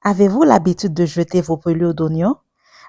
Avez-vous l'habitude de jeter vos pelures d'oignons?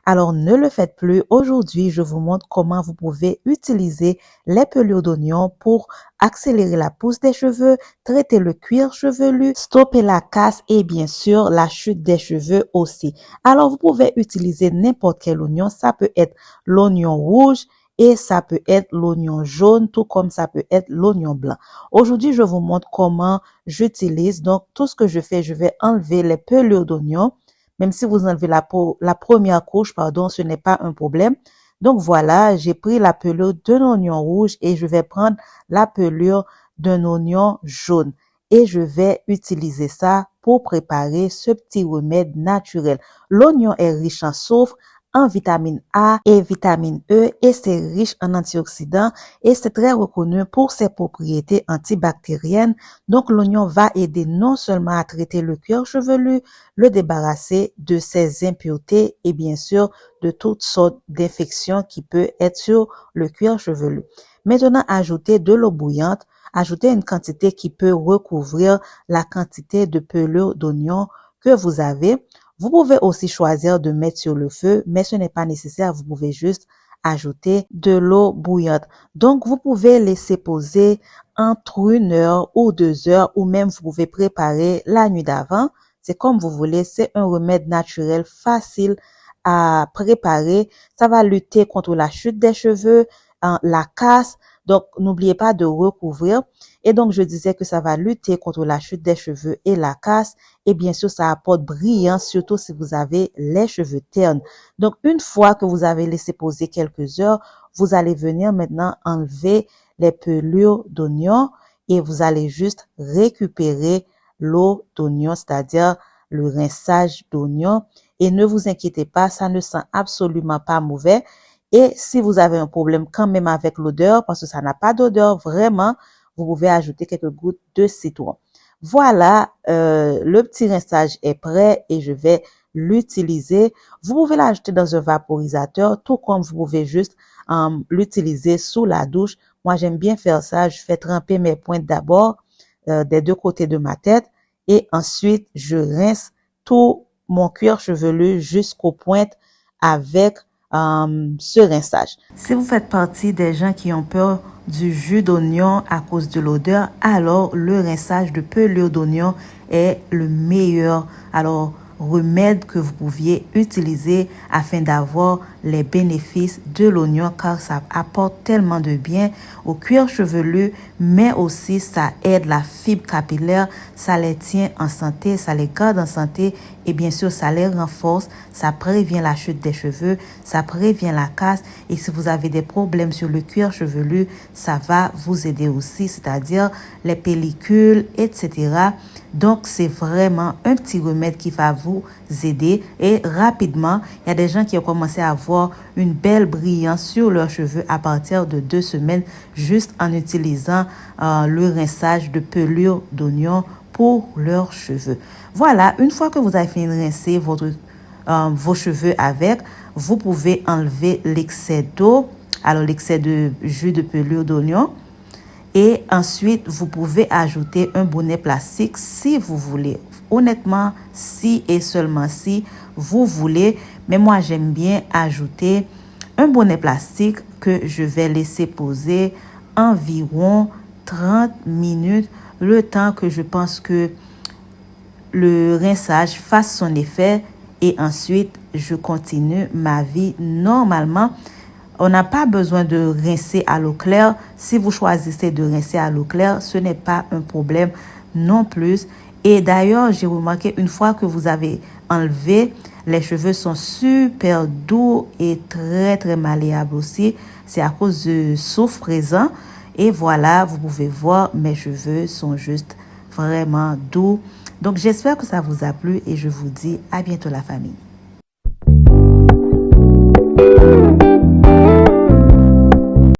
Alors ne le faites plus. Aujourd'hui, je vous montre comment vous pouvez utiliser les pelures d'oignons pour accélérer la pousse des cheveux, traiter le cuir chevelu, stopper la casse et bien sûr la chute des cheveux aussi. Alors vous pouvez utiliser n'importe quel oignon. Ça peut être l'oignon rouge et ça peut être l'oignon jaune, tout comme ça peut être l'oignon blanc. Aujourd'hui, je vous montre comment j'utilise. Donc tout ce que je fais, je vais enlever les pelures d'oignon. Même si vous enlevez la première couche, ce n'est pas un problème. Donc voilà, j'ai pris la pelure d'un oignon rouge et je vais prendre la pelure d'un oignon jaune. Et je vais utiliser ça pour préparer ce petit remède naturel. L'oignon est riche en soufre, en vitamine A et vitamine E et c'est riche en antioxydants et c'est très reconnu pour ses propriétés antibactériennes. Donc l'oignon va aider non seulement à traiter le cuir chevelu, le débarrasser de ses impuretés et bien sûr de toutes sortes d'infections qui peuvent être sur le cuir chevelu. Maintenant, ajoutez de l'eau bouillante, ajoutez une quantité qui peut recouvrir la quantité de pelure d'oignon que vous avez. Vous pouvez aussi choisir de mettre sur le feu, mais ce n'est pas nécessaire. Vous pouvez juste ajouter de l'eau bouillante. Donc, vous pouvez laisser poser entre 1 heure ou 2 heures ou même vous pouvez préparer la nuit d'avant. C'est comme vous voulez. C'est un remède naturel facile à préparer. Ça va lutter contre la chute des cheveux, la casse. Donc, n'oubliez pas de recouvrir. Et donc, je disais que ça va lutter contre la chute des cheveux et la casse. Et bien sûr, ça apporte brillance, surtout si vous avez les cheveux ternes. Donc, une fois que vous avez laissé poser quelques heures, vous allez venir maintenant enlever les pelures d'oignon et vous allez juste récupérer l'eau d'oignon, c'est-à-dire le rinçage d'oignon. Et ne vous inquiétez pas, ça ne sent absolument pas mauvais. Et si vous avez un problème quand même avec l'odeur, parce que ça n'a pas d'odeur vraiment, vous pouvez ajouter quelques gouttes de citron. Voilà, le petit rinçage est prêt et je vais l'utiliser. Vous pouvez l'ajouter dans un vaporisateur, tout comme vous pouvez juste l'utiliser sous la douche. Moi, j'aime bien faire ça. Je fais tremper mes pointes d'abord des deux côtés de ma tête et ensuite, je rince tout mon cuir chevelu jusqu'aux pointes avec ce rinçage. Si vous faites partie des gens qui ont peur du jus d'oignon à cause de l'odeur, alors le rinçage de pelure d'oignon est le meilleur remède que vous pouviez utiliser afin d'avoir les bénéfices de l'oignon car ça apporte tellement de bien au cuir chevelu, mais aussi ça aide la fibre capillaire, ça les tient en santé, ça les garde en santé et bien sûr ça les renforce, ça prévient la chute des cheveux, ça prévient la casse et si vous avez des problèmes sur le cuir chevelu, ça va vous aider aussi, c'est-à-dire les pellicules, etc. Donc, c'est vraiment un petit remède qui va vous aider et rapidement, il y a des gens qui ont commencé à avoir une belle brillance sur leurs cheveux à partir de 2 semaines juste en utilisant le rinçage de pelure d'oignon pour leurs cheveux. Voilà, une fois que vous avez fini de rincer vos cheveux avec, vous pouvez enlever l'excès d'eau, alors l'excès de jus de pelure d'oignon. Et ensuite, vous pouvez ajouter un bonnet plastique si vous voulez. Honnêtement, si et seulement si vous voulez. Mais moi, j'aime bien ajouter un bonnet plastique que je vais laisser poser environ 30 minutes, le temps que je pense que le rinçage fasse son effet. Et ensuite, je continue ma vie normalement. On n'a pas besoin de rincer à l'eau claire. Si vous choisissez de rincer à l'eau claire, ce n'est pas un problème non plus. Et d'ailleurs, j'ai remarqué une fois que vous avez enlevé, les cheveux sont super doux et très, très malléables aussi. C'est à cause du soufre présent. Et voilà, vous pouvez voir, mes cheveux sont juste vraiment doux. Donc, j'espère que ça vous a plu et je vous dis à bientôt la famille.